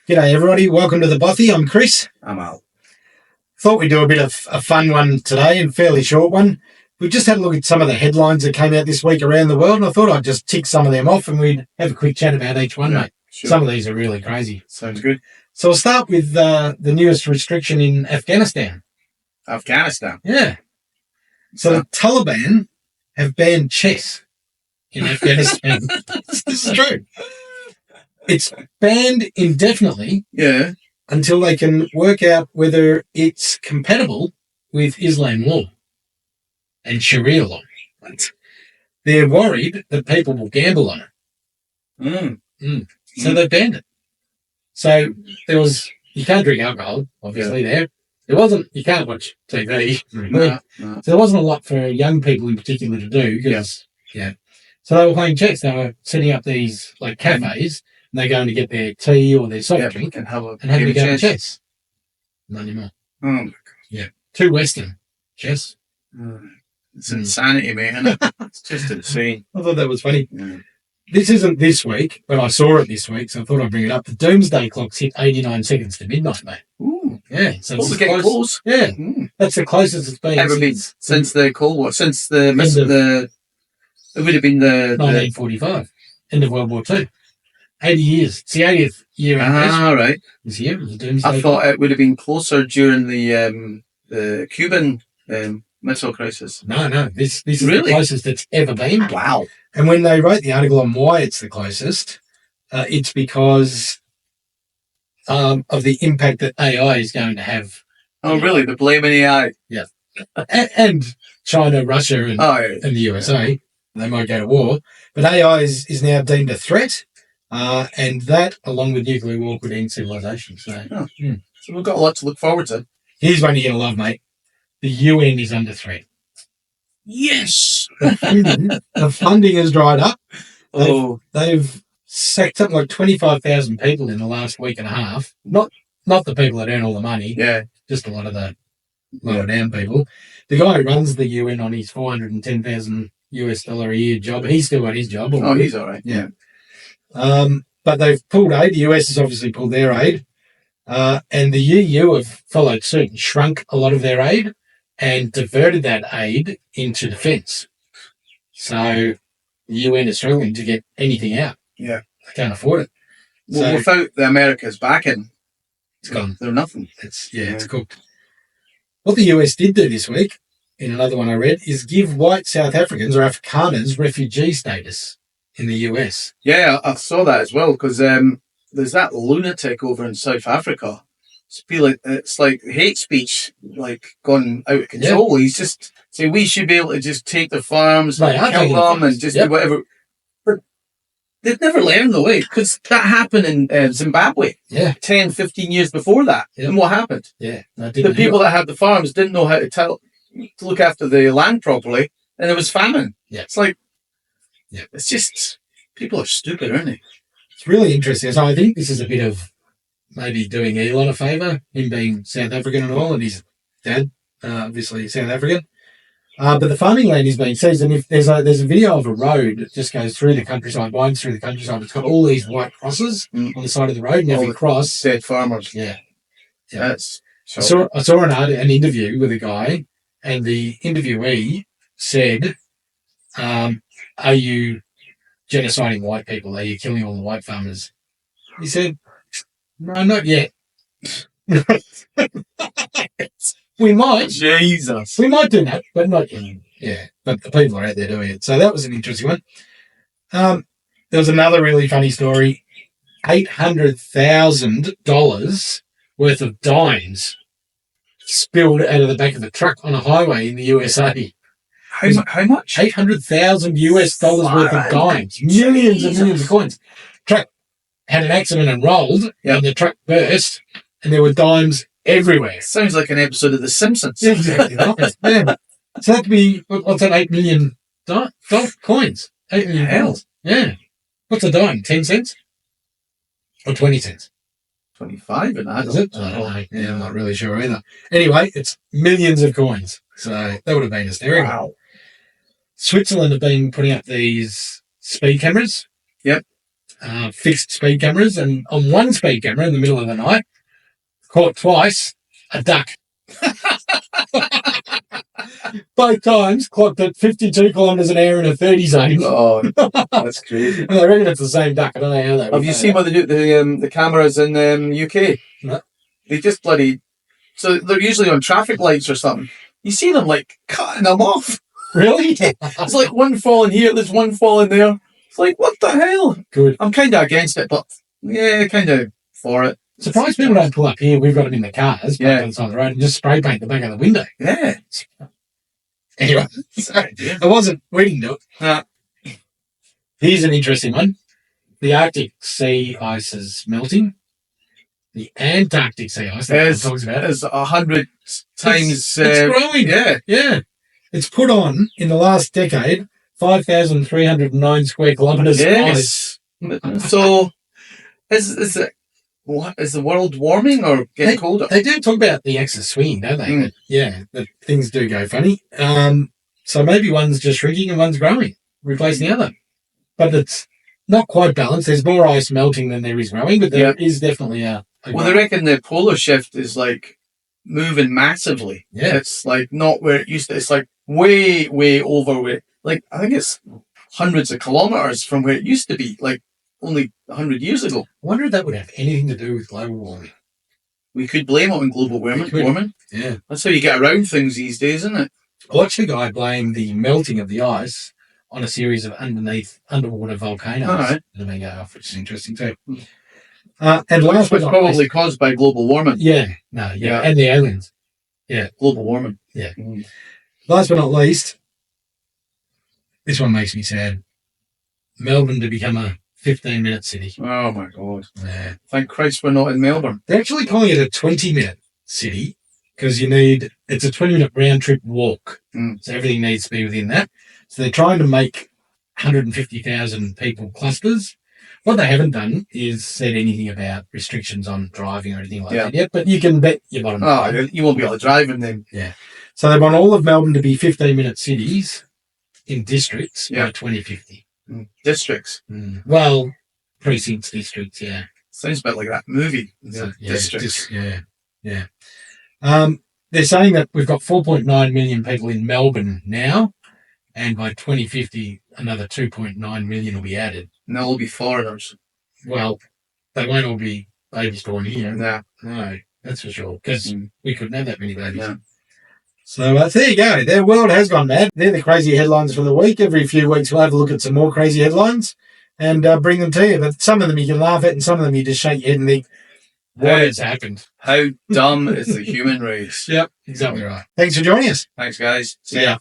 G'day everybody, welcome to the Bothy. I'm Chris. I'm Al. Thought we'd do a bit of a fun one today, and fairly short one. We just had a look at some of the headlines that came out this week around the world, and I thought I'd just tick some of them off and we'd have a quick chat about each one, mate. Sure. Some of these are really crazy. Sounds good. So I'll start with the newest restriction in Afghanistan. Afghanistan? Yeah. So the Taliban have banned chess in Afghanistan. This is true. It's banned indefinitely. Yeah. Until they can work out whether it's compatible with Islam law and Sharia law. They're worried that people will gamble on it. So they banned it. So you can't drink alcohol, obviously, there. You can't watch TV. No. So there wasn't a lot for young people in particular to do. So they were playing chess. They were setting up these like cafes. And they're going to get their tea or their soft drink and have a game of chess. Not anymore. Oh, my God. Yeah. Too Western. Chess. It's insanity, mate. Isn't it? It's just insane. I thought that was funny. Yeah. This isn't this week, but I saw it this week, so I thought I'd bring it up. The doomsday clock's hit 89 seconds to midnight, mate. Ooh. Yeah. So We're getting close. Yeah. That's the closest it's been. Ever been since the Cold War, since it would have been the 1945, end of World War II. 80 years. It's the 80th year anniversary. Right. This year was the doomsday. I thought it would have been closer during the Cuban Missile Crisis. No. This is Really? the closest it's ever been. Wow. And when they wrote the article on why it's the closest, it's because of the impact that AI is going to have. Oh, really? They're blaming AI? Yeah. And China, Russia, and the USA. They might go to war. But AI is now deemed a threat. And that, along with nuclear war, could end civilization. So we've got a lot to look forward to. Here's one you're going to love, mate. The UN is under threat. Yes! The funding has dried up. They've sacked something like 25,000 people in the last week and a half. Not the people that earn all the money. Yeah. Just a lot of the lower down people. The guy who runs the UN on his $410,000 a year job, he's still got his job. He's all right. Yeah. But they've pulled aid. The US has obviously pulled their aid. And the EU have followed suit and shrunk a lot of their aid and diverted that aid into defence. So the UN is struggling to get anything out. Yeah. They can't afford it. Well, without the America's backing, it's gone. They're nothing. It's cooked. What the US did do this week, in another one I read, is give white South Africans or Afrikaners refugee status in the US. Yeah, I saw that as well, because there's that lunatic over in South Africa. It's like hate speech, like gone out of control. He's just saying we should be able to just take the farms, kill them, and just do whatever. But they've never learned the way, because that happened in Zimbabwe 10, 15 years before that. Yeah. And what happened? Yeah. The people that had the farms didn't know how to look after the land properly, and there was famine. Yeah. It's like, it's just, people are stupid, aren't they? It's really interesting. So I think this is a bit of maybe doing Elon a favour, him being South African and all, and his dad, obviously South African. But the farming land is being seized, and if there's a video of a road that just goes through the countryside, winds through the countryside. It's got all these white crosses on the side of the road, and every cross. Dead farmers. Yeah. That's. I saw an interview with a guy, and the interviewee said, "Are you genociding white people? Are you killing all the white farmers?" He said, "No, not yet." We might. Jesus. We might do that, but not yet. Yeah, but the people are out there doing it. So that was an interesting one. There was another really funny story. $800,000 worth of dimes spilled out of the back of the truck on a highway in the USA. How much? $800,000 worth of dimes. Millions and millions of coins. Truck had an accident and rolled, and the truck burst, and there were dimes everywhere. Sounds like an episode of The Simpsons. Yeah, exactly. Yeah. So that'd be, what's that, 8 million coins? 8 million pounds. Yeah. What's a dime? 10 cents? Or 20 cents? 25 and that. Is it? Yeah, I'm not really sure either. Anyway, it's millions of coins. So that would have been hysterical. Wow. Switzerland have been putting up these speed cameras. Yep. fixed speed cameras, and on one speed camera in the middle of the night, caught twice a duck. Both times clocked at 52 kilometres an hour in a 30 zone. Oh, that's crazy. And I reckon it's the same duck. I don't know how they. Have you seen what they do? The cameras in UK? No. They just bloody. So they're usually on traffic lights or something. You see them like cutting them off. Really? It's like one falling here, there's one falling there. It's like, what the hell? Good. I'm kind of against it, but yeah, kind of for it. Surprised people don't pull up here. We've got them in the cars, Yeah. on the side of the road, and just spray paint the back of the window. Yeah. Anyway, sorry, I wasn't waiting to it. Here's an interesting one. The Arctic sea ice is melting. The Antarctic sea ice, that Yes. talks about it. There's 100 times. It's growing. Yeah. Yeah. It's put on, in the last decade, 5,309 square kilometres. Yes. So, is it? What is the world warming or getting colder? They do talk about the axis swinging, don't they? Mm. That, yeah, that things do go funny. So maybe one's just shrinking and one's growing, replacing the other. But it's not quite balanced. There's more ice melting than there is growing, but there is definitely a Well, they reckon the polar shift is like moving massively. Yeah. It's like not where it used to. It's like way, way over where. Like I think it's hundreds of kilometers from where it used to be. Like only 100 years ago. I wonder if that would have anything to do with global warming. We could blame it on global warming. We could. Yeah. That's how you get around things these days, isn't it? I watched a guy blame the melting of the ice on a series of underwater volcanoes All right. that may go off, which is interesting too. And last but It's not probably least, caused by global warming. yeah, and the aliens. Global warming. Yeah. Mm. Last but not least, this one makes me sad. Melbourne to become a 15-minute city. Oh my God. Yeah. Thank Christ we're not in Melbourne. They're actually calling it a 20-minute city because it's a 20-minute round trip walk. Mm. So everything needs to be within that. So they're trying to make 150,000 people clusters. What they haven't done is said anything about restrictions on driving or anything like that yet, but you can bet your bottom Oh, line. you won't be able to drive in them. So they want all of Melbourne to be 15-minute cities in districts by 2050. Districts. Well, precincts, districts, yeah. Sounds a bit like that movie. So, Districts. Yeah. They're saying that we've got 4.9 million people in Melbourne now, and by 2050, another 2.9 million will be added. And they'll all be foreigners. Well, they won't all be babies born here. Yeah. No, that's for sure, because we couldn't have that many babies. Yeah. So there you go. Their world has gone mad. They're the crazy headlines for the week. Every few weeks we'll have a look at some more crazy headlines and bring them to you. But some of them you can laugh at and some of them you just shake your head and think, what has happened? How dumb is the human race? Yep, exactly right. Thanks for joining us. Thanks, guys. See ya.